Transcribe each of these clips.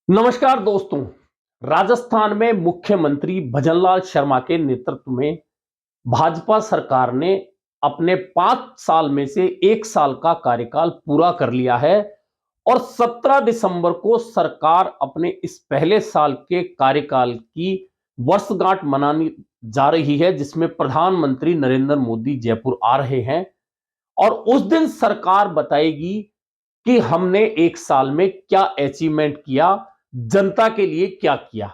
नमस्कार दोस्तों। राजस्थान में मुख्यमंत्री भजनलाल शर्मा के नेतृत्व में भाजपा सरकार ने अपने 5 साल में से 1 साल का कार्यकाल पूरा कर लिया है और 17 दिसंबर को सरकार अपने इस पहले साल के कार्यकाल की वर्षगांठ मनाने जा रही है, जिसमें प्रधानमंत्री नरेंद्र मोदी जयपुर आ रहे हैं और उस दिन सरकार बताएगी कि हमने 1 साल में क्या अचीवमेंट किया, जनता के लिए क्या किया।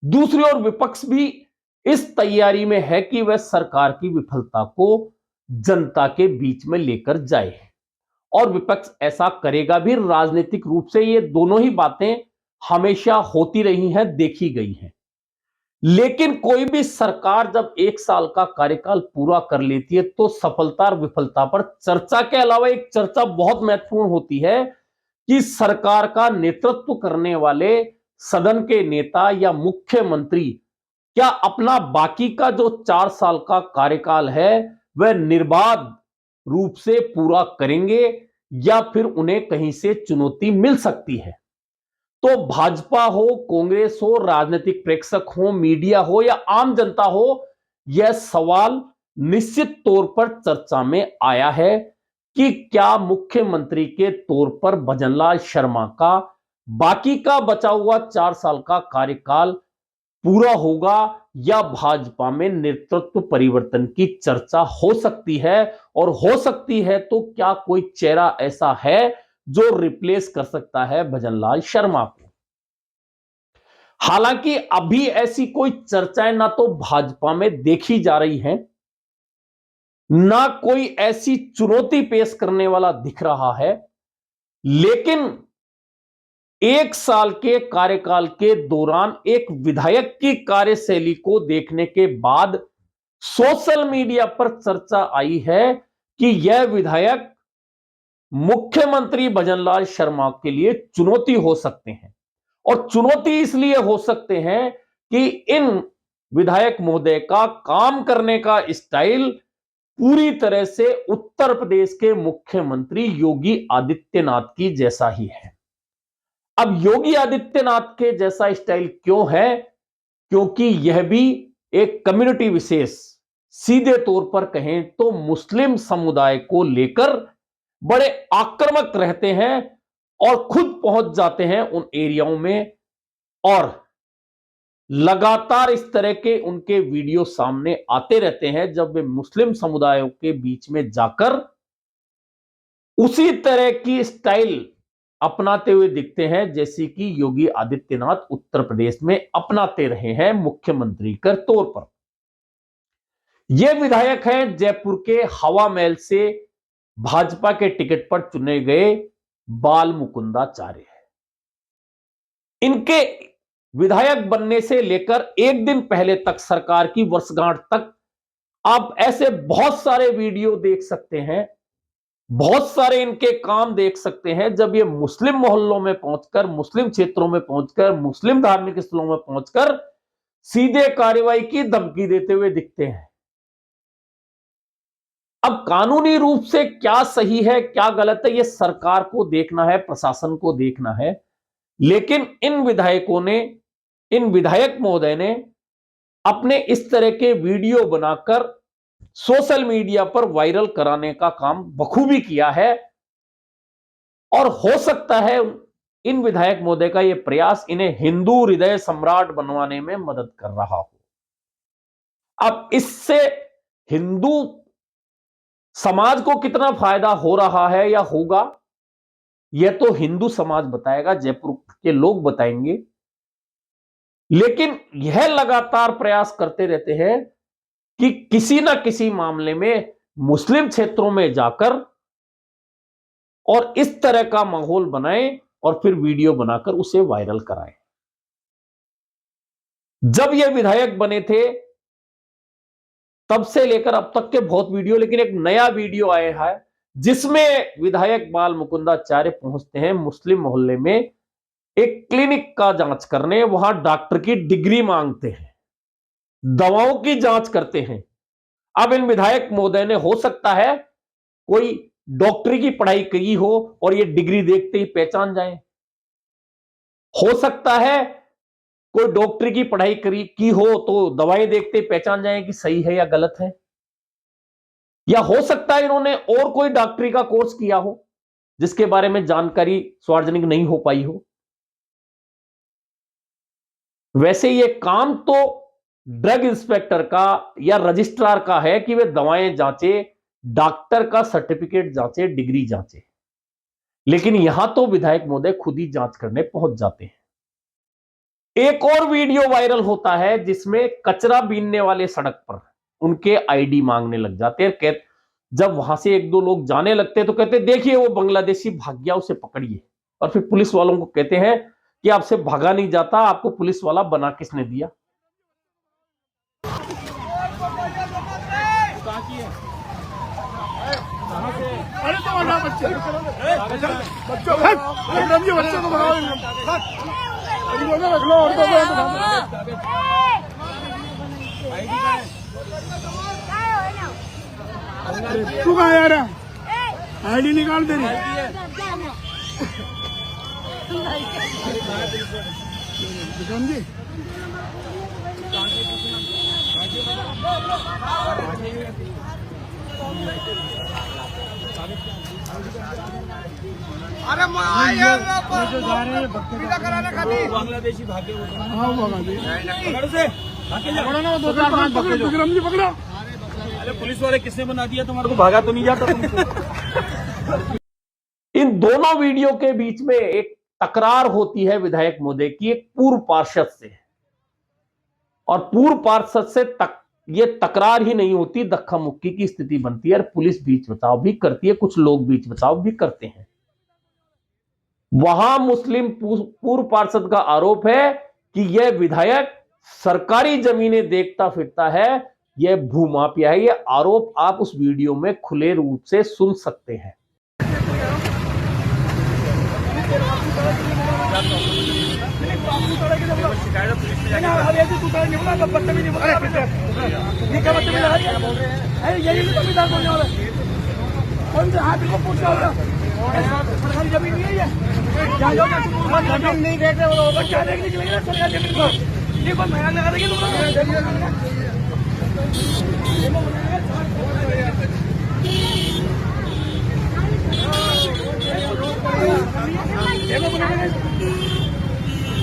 दूसरी ओर विपक्ष भी इस तैयारी में है कि वह सरकार की विफलता को जनता के बीच में लेकर जाए और विपक्ष ऐसा करेगा भी। राजनीतिक रूप से ये दोनों ही बातें हमेशा होती रही हैं, देखी गई हैं। लेकिन कोई भी सरकार जब 1 साल का कार्यकाल पूरा कर लेती है तो सफलता और विफलता पर चर्चा के अलावा एक चर्चा बहुत महत्वपूर्ण होती है कि सरकार का नेतृत्व करने वाले सदन के नेता या मुख्यमंत्री क्या अपना बाकी का जो 4 साल का कार्यकाल है वह निर्बाध रूप से पूरा करेंगे या फिर उन्हें कहीं से चुनौती मिल सकती है। तो भाजपा हो, कांग्रेस हो, राजनीतिक प्रेक्षक हो, मीडिया हो या आम जनता हो, यह सवाल निश्चित तौर पर चर्चा में आया है कि क्या मुख्यमंत्री के तौर पर भजनलाल शर्मा का बाकी का बचा हुआ 4 साल का कार्यकाल पूरा होगा या भाजपा में नेतृत्व परिवर्तन की चर्चा हो सकती है। और हो सकती है तो क्या कोई चेहरा ऐसा है जो रिप्लेस कर सकता है भजनलाल शर्मा को। हालांकि अभी ऐसी कोई चर्चाएं ना तो भाजपा में देखी जा रही हैं, ना कोई ऐसी चुनौती पेश करने वाला दिख रहा है। लेकिन 1 साल के कार्यकाल के दौरान एक विधायक की कार्यशैली को देखने के बाद सोशल मीडिया पर चर्चा आई है कि यह विधायक मुख्यमंत्री भजनलाल शर्मा के लिए चुनौती हो सकते हैं। और चुनौती इसलिए हो सकते हैं कि इन विधायक महोदय का काम करने का स्टाइल पूरी तरह से उत्तर प्रदेश के मुख्यमंत्री योगी आदित्यनाथ की जैसा ही है। अब योगी आदित्यनाथ के जैसा स्टाइल क्यों है? क्योंकि यह भी एक कम्युनिटी विशेष, सीधे तौर पर कहें तो मुस्लिम समुदाय को लेकर बड़े आक्रामक रहते हैं और खुद पहुंच जाते हैं उन एरियाओं में और लगातार इस तरह के उनके वीडियो सामने आते रहते हैं जब वे मुस्लिम समुदायों के बीच में जाकर उसी तरह की स्टाइल अपनाते हुए दिखते हैं जैसी कि योगी आदित्यनाथ उत्तर प्रदेश में अपनाते रहे हैं मुख्यमंत्री के तौर पर। ये विधायक हैं जयपुर के हवा महल से भाजपा के टिकट पर चुने गए बाल मुकुंदाचार्य। इनके विधायक बनने से लेकर एक दिन पहले तक सरकार की वर्षगांठ तक आप ऐसे बहुत सारे वीडियो देख सकते हैं, बहुत सारे इनके काम देख सकते हैं जब ये मुस्लिम मोहल्लों में पहुंचकर, मुस्लिम क्षेत्रों में पहुंचकर, मुस्लिम धार्मिक स्थलों में पहुंचकर सीधे कार्रवाई की धमकी देते हुए दिखते हैं। अब कानूनी रूप से क्या सही है क्या गलत है, यह सरकार को देखना है, प्रशासन को देखना है। लेकिन इन विधायकों ने, इन विधायक महोदय ने अपने इस तरह के वीडियो बनाकर सोशल मीडिया पर वायरल कराने का काम बखूबी किया है और हो सकता है इन विधायक महोदय का यह प्रयास इन्हें हिंदू हृदय सम्राट बनवाने में मदद कर रहा हो। अब इससे हिंदू समाज को कितना फायदा हो रहा है या होगा, यह तो हिंदू समाज बताएगा, जयपुर के लोग बताएंगे। लेकिन यह लगातार प्रयास करते रहते हैं कि किसी ना किसी मामले में मुस्लिम क्षेत्रों में जाकर और इस तरह का माहौल बनाएं और फिर वीडियो बनाकर उसे वायरल कराएं। जब ये विधायक बने थे तब से लेकर अब तक के बहुत वीडियो, लेकिन एक नया वीडियो आया है जिसमें विधायक बाल मुकुंदाचार्य पहुंचते हैं मुस्लिम मोहल्ले में एक क्लिनिक का जांच करने, वहां डॉक्टर की डिग्री मांगते हैं, दवाओं की जांच करते हैं। अब इन विधायक महोदय ने हो सकता है कोई डॉक्टरी की पढ़ाई की हो और ये डिग्री देखते ही पहचान जाए हो सकता है कोई डॉक्टरी की पढ़ाई की हो तो दवाएं देखते पहचान जाए कि सही है या गलत है, या हो सकता है इन्होंने और कोई डॉक्टरी का कोर्स किया हो जिसके बारे में जानकारी सार्वजनिक नहीं हो पाई हो। वैसे ये काम तो ड्रग इंस्पेक्टर का या रजिस्ट्रार का है कि वे दवाएं जांचे, डॉक्टर का सर्टिफिकेट जांचे, डिग्री जांचे, लेकिन यहां तो विधायक महोदय खुद ही जांच करने पहुंच जाते हैं। एक और वीडियो वायरल होता है जिसमें कचरा बीनने वाले सड़क पर उनके आईडी मांगने लग जाते हैं। जब वहां से एक दो लोग जाने लगते हैं तो कहते हैं देखिए वो बांग्लादेशी भाग गया, उसे पकड़िए। और फिर पुलिस वालों को कहते हैं कि आपसे भागा नहीं जाता, आपको पुलिस वाला बना किसने दिया। अरे तो बना बच्चे बच्चों को बनाओ, रख लो और तू कहाँ जा रहा है? आईडी निकाल दे विक्रम जी। अरे बांग्लादेशी भागे, हाँ विक्रम जी पकड़ो। अरे पुलिस वाले किसने बना दिया तुम्हारे को? भागा तो नहीं जाता तुमको। इन दोनों वीडियो के बीच में एक तकरार होती है विधायक महोदय की एक पूर्व पार्षद से, और पूर्व पार्षद से ये तकरार ही नहीं होती, धक्का मुक्की की स्थिति बनती है और पुलिस बीच बचाव भी करती है, कुछ लोग बीच बचाव भी करते हैं। वहां मुस्लिम पूर्व पार्षद का आरोप है कि यह विधायक सरकारी जमीनें देखता फिरता है, यह भूमाफिया है। यह आरोप आप उस वीडियो में खुले रूप से सुन सकते हैं। जमीन नहीं है, जमीन नहीं देख रहे, क्या देखने के लिए सरकारी जमीन को ये कोई महंगा लगा देगी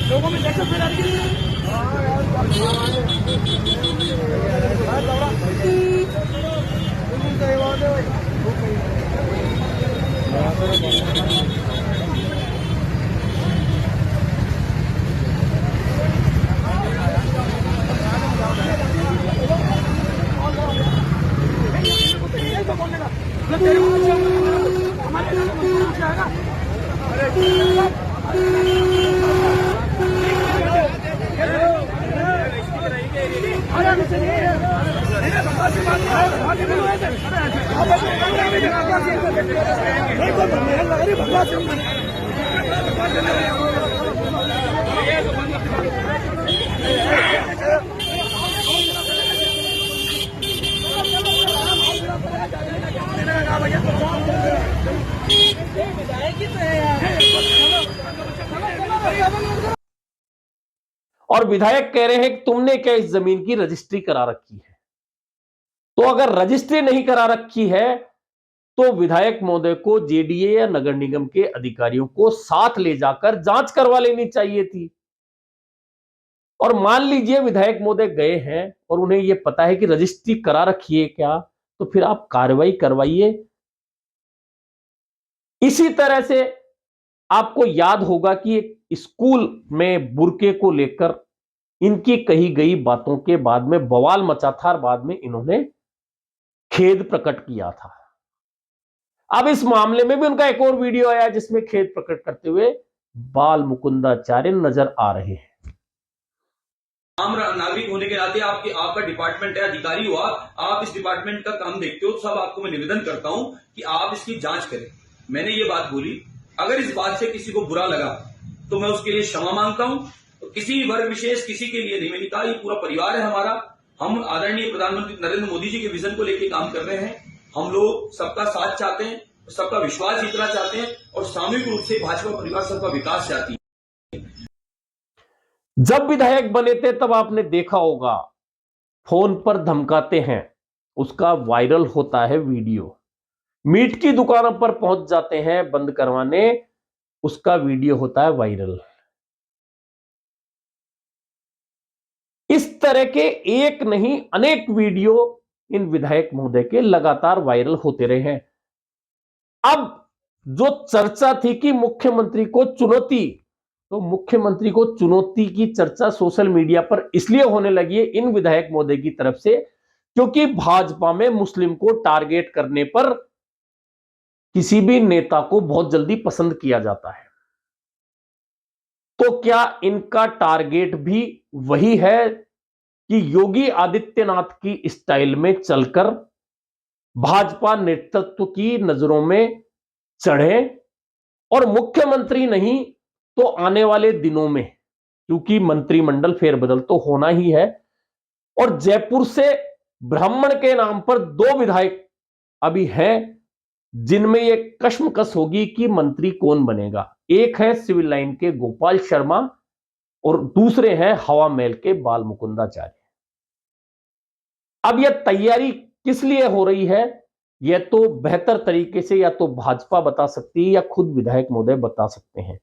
लोगों में दहशत फैला रही और विधायक कह रहे हैं कि तुमने क्या इस जमीन की रजिस्ट्री करा रखी है? तो अगर रजिस्ट्री नहीं करा रखी है तो विधायक महोदय को जेडीए या नगर निगम के अधिकारियों को साथ ले जाकर जांच करवा लेनी चाहिए थी। और मान लीजिए विधायक महोदय गए हैं और उन्हें यह पता है कि रजिस्ट्री करा रखी है क्या, तो फिर आप कार्रवाई करवाइए। इसी तरह से आपको याद होगा कि एक स्कूल में बुरके को लेकर इनकी कही गई बातों के बाद में बवाल मचा था और बाद में इन्होंने खेद प्रकट किया था। अब इस मामले में भी उनका एक और वीडियो आया जिसमें खेद प्रकट करते हुए बाल मुकुंदाचार्य नजर आ रहे हैं। आम नागरिक होने के नाते आपका डिपार्टमेंट है, अधिकारी हुआ, आप इस डिपार्टमेंट का काम देखते हो, सब आपको मैं निवेदन करता हूं कि आप इसकी जांच करें। मैंने ये बात बोली, अगर इस बात से किसी को बुरा लगा तो मैं उसके लिए क्षमा मांगता हूं। तो किसी वर्ग विशेष किसी के लिए नहीं, मैंने कहा ये पूरा परिवार है हमारा। हम आदरणीय प्रधानमंत्री नरेंद्र मोदी जी के विजन को लेकर काम कर रहे हैं। हम लोग सबका साथ चाहते हैं, सबका विश्वास जीतना चाहते हैं और सामूहिक रूप से भाजपा परिवार सबका विकास चाहती है। जब विधायक बने थे तब आपने देखा होगा, फोन पर धमकाते हैं, उसका वायरल होता है वीडियो। मीट की दुकानों पर पहुंच जाते हैं बंद करवाने, उसका वीडियो होता है वायरल। इस तरह के एक नहीं अनेक वीडियो इन विधायक महोदय के लगातार वायरल होते रहे हैं। अब जो चर्चा थी कि मुख्यमंत्री को चुनौती, तो मुख्यमंत्री को चुनौती की चर्चा सोशल मीडिया पर इसलिए होने लगी है इन विधायक महोदय की तरफ से, क्योंकि भाजपा में मुस्लिम को टारगेट करने पर किसी भी नेता को बहुत जल्दी पसंद किया जाता है। तो क्या इनका टारगेट भी वही है कि योगी आदित्यनाथ की स्टाइल में चलकर भाजपा नेतृत्व की नजरों में चढ़े और मुख्यमंत्री नहीं तो आने वाले दिनों में, क्योंकि मंत्रिमंडल फेरबदल तो होना ही है, और जयपुर से ब्राह्मण के नाम पर 2 विधायक अभी हैं जिनमें यह कश्मकश होगी कि मंत्री कौन बनेगा। एक है सिविल लाइन के गोपाल शर्मा और दूसरे हैं हवा महल के बाल मुकुंदाचार्य। अब यह तैयारी किस लिए हो रही है, यह तो बेहतर तरीके से या तो भाजपा बता सकती है या खुद विधायक महोदय बता सकते हैं।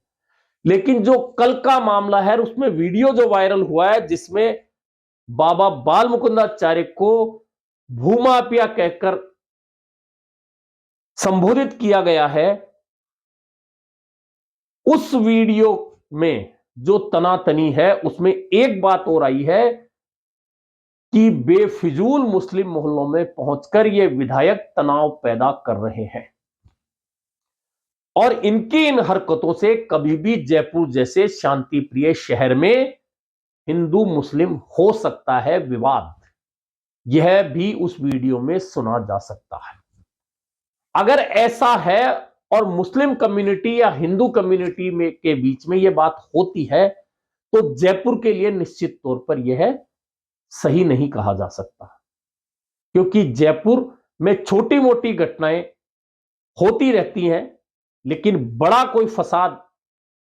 लेकिन जो कल का मामला है उसमें वीडियो जो वायरल हुआ है जिसमें बाबा बाल मुकुंदाचार्य को भूमाफिया कहकर संबोधित किया गया है, उस वीडियो में जो तनातनी है उसमें एक बात और आई है कि बेफिजूल मुस्लिम मोहल्लों में पहुंचकर ये विधायक तनाव पैदा कर रहे हैं और इनकी इन हरकतों से कभी भी जयपुर जैसे शांति प्रिय शहर में हिंदू मुस्लिम हो सकता है विवाद। यह भी उस वीडियो में सुना जा सकता है। अगर ऐसा है और मुस्लिम कम्युनिटी या हिंदू कम्युनिटी में के बीच में यह बात होती है तो जयपुर के लिए निश्चित तौर पर यह सही नहीं कहा जा सकता, क्योंकि जयपुर में छोटी मोटी घटनाएं होती रहती हैं लेकिन बड़ा कोई फसाद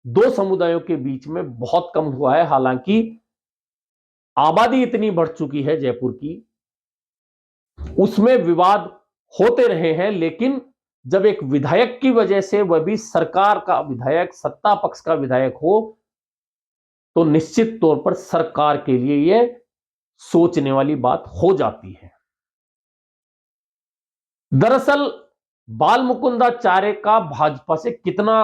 2 समुदायों के बीच में बहुत कम हुआ है। हालांकि आबादी इतनी बढ़ चुकी है जयपुर की, उसमें विवाद होते रहे हैं, लेकिन जब एक विधायक की वजह से वह भी सरकार का विधायक, सत्ता पक्ष का विधायक हो, तो निश्चित तौर पर सरकार के लिए यह सोचने वाली बात हो जाती है। दरअसल बाल मुकुंदाचार्य का भाजपा से कितना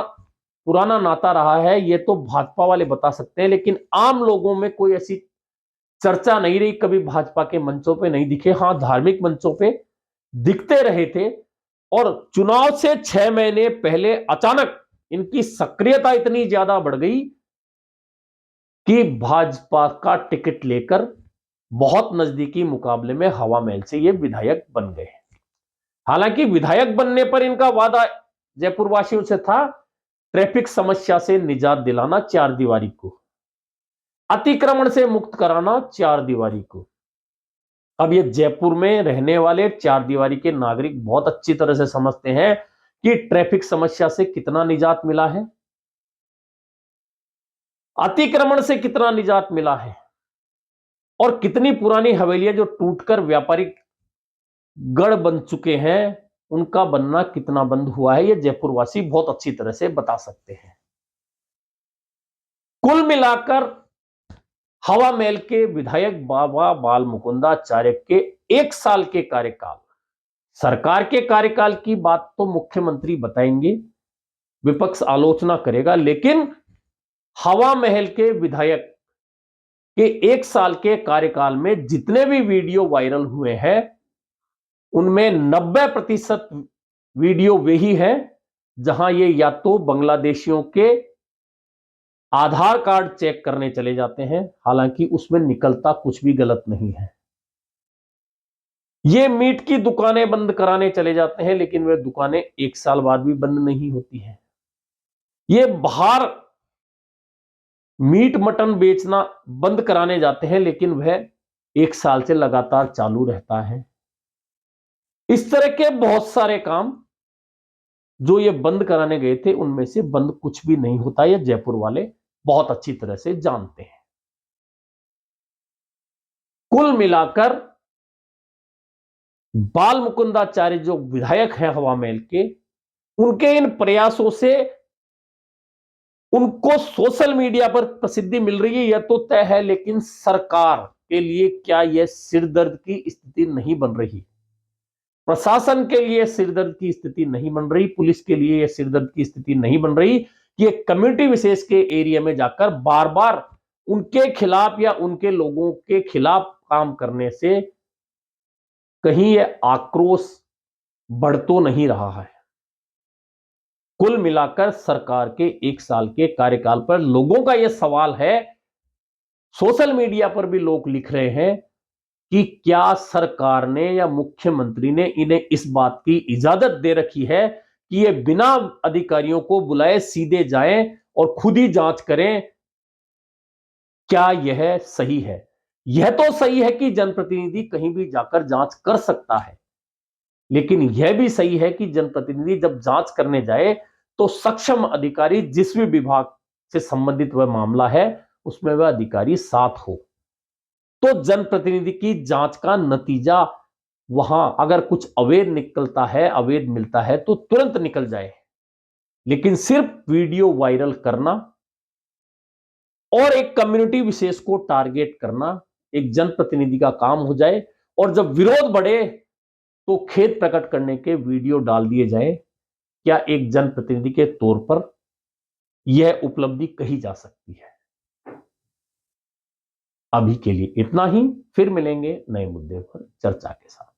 पुराना नाता रहा है यह तो भाजपा वाले बता सकते हैं, लेकिन आम लोगों में कोई ऐसी चर्चा नहीं रही, कभी भाजपा के मंचों पे नहीं दिखे। हां, धार्मिक मंचों पे दिखते रहे थे और चुनाव से 6 महीने पहले अचानक इनकी सक्रियता इतनी ज्यादा बढ़ गई कि भाजपा का टिकट लेकर बहुत नजदीकी मुकाबले में हवा महल से ये विधायक बन गए। हालांकि विधायक बनने पर इनका वादा जयपुर वासियों से था ट्रैफिक समस्या से निजात दिलाना 4 दीवारी को, अतिक्रमण से मुक्त कराना 4 दीवारी को। अब ये जयपुर में रहने वाले 4 दीवारी के नागरिक बहुत अच्छी तरह से समझते हैं कि ट्रैफिक समस्या से कितना निजात मिला है, अतिक्रमण से कितना निजात मिला है और कितनी पुरानी हवेलियां जो टूटकर व्यापारिक गढ़ बन चुके हैं उनका बनना कितना बंद हुआ है, ये जयपुर वासी बहुत अच्छी तरह से बता सकते हैं। कुल मिलाकर हवा महल के विधायक बाबा बाल मुकुंदाचार्य के 1 साल के कार्यकाल, सरकार के कार्यकाल की बात तो मुख्यमंत्री बताएंगे, विपक्ष आलोचना करेगा, लेकिन हवा महल के विधायक के 1 साल के कार्यकाल में जितने भी वीडियो वायरल हुए हैं उनमें 90% वीडियो वही है जहां ये या तो बांग्लादेशियों के आधार कार्ड चेक करने चले जाते हैं, हालांकि उसमें निकलता कुछ भी गलत नहीं है। ये मीट की दुकानें बंद कराने चले जाते हैं, लेकिन वे दुकानें 1 साल बाद भी बंद नहीं होती हैं। ये बाहर मीट मटन बेचना बंद कराने जाते हैं, लेकिन वह 1 साल से लगातार चालू रहता है। इस तरह के बहुत सारे काम जो ये बंद कराने गए थे उनमें से बंद कुछ भी नहीं होता, ये जयपुर वाले बहुत अच्छी तरह से जानते हैं। कुल मिलाकर बाल मुकुंदाचार्य जो विधायक हैं हवा महल के, उनके इन प्रयासों से उनको सोशल मीडिया पर प्रसिद्धि मिल रही है, यह तो तय है, लेकिन सरकार के लिए क्या यह सिरदर्द की स्थिति नहीं बन रही? प्रशासन के लिए सिरदर्द की स्थिति नहीं बन रही, पुलिस के लिए यह सिरदर्द की स्थिति नहीं बन रही कि एक कम्युनिटी विशेष के एरिया में जाकर बार बार उनके खिलाफ या उनके लोगों के खिलाफ काम करने से कहीं यह आक्रोश बढ़ तो नहीं रहा है? कुल मिलाकर सरकार के 1 साल के कार्यकाल पर लोगों का यह सवाल है, सोशल मीडिया पर भी लोग लिख रहे हैं कि क्या सरकार ने या मुख्यमंत्री ने इन्हें इस बात की इजाजत दे रखी है कि ये बिना अधिकारियों को बुलाए सीधे जाएं और खुद ही जांच करें? क्या यह सही है? यह तो सही है कि जनप्रतिनिधि कहीं भी जाकर जांच कर सकता है, लेकिन यह भी सही है कि जनप्रतिनिधि जब जांच करने जाए तो सक्षम अधिकारी, जिस भी विभाग से संबंधित वह मामला है, उसमें वह अधिकारी साथ हो, तो जनप्रतिनिधि की जांच का नतीजा वहां अगर कुछ अवैध निकलता है, अवैध मिलता है, तो तुरंत निकल जाए। लेकिन सिर्फ वीडियो वायरल करना और एक कम्युनिटी विशेष को टारगेट करना एक जनप्रतिनिधि का काम हो जाए, और जब विरोध बढ़े तो खेद प्रकट करने के वीडियो डाल दिए जाए, क्या एक जनप्रतिनिधि के तौर पर यह उपलब्धि कही जा सकती है? अभी के लिए इतना ही, फिर मिलेंगे नए मुद्दे पर चर्चा के साथ।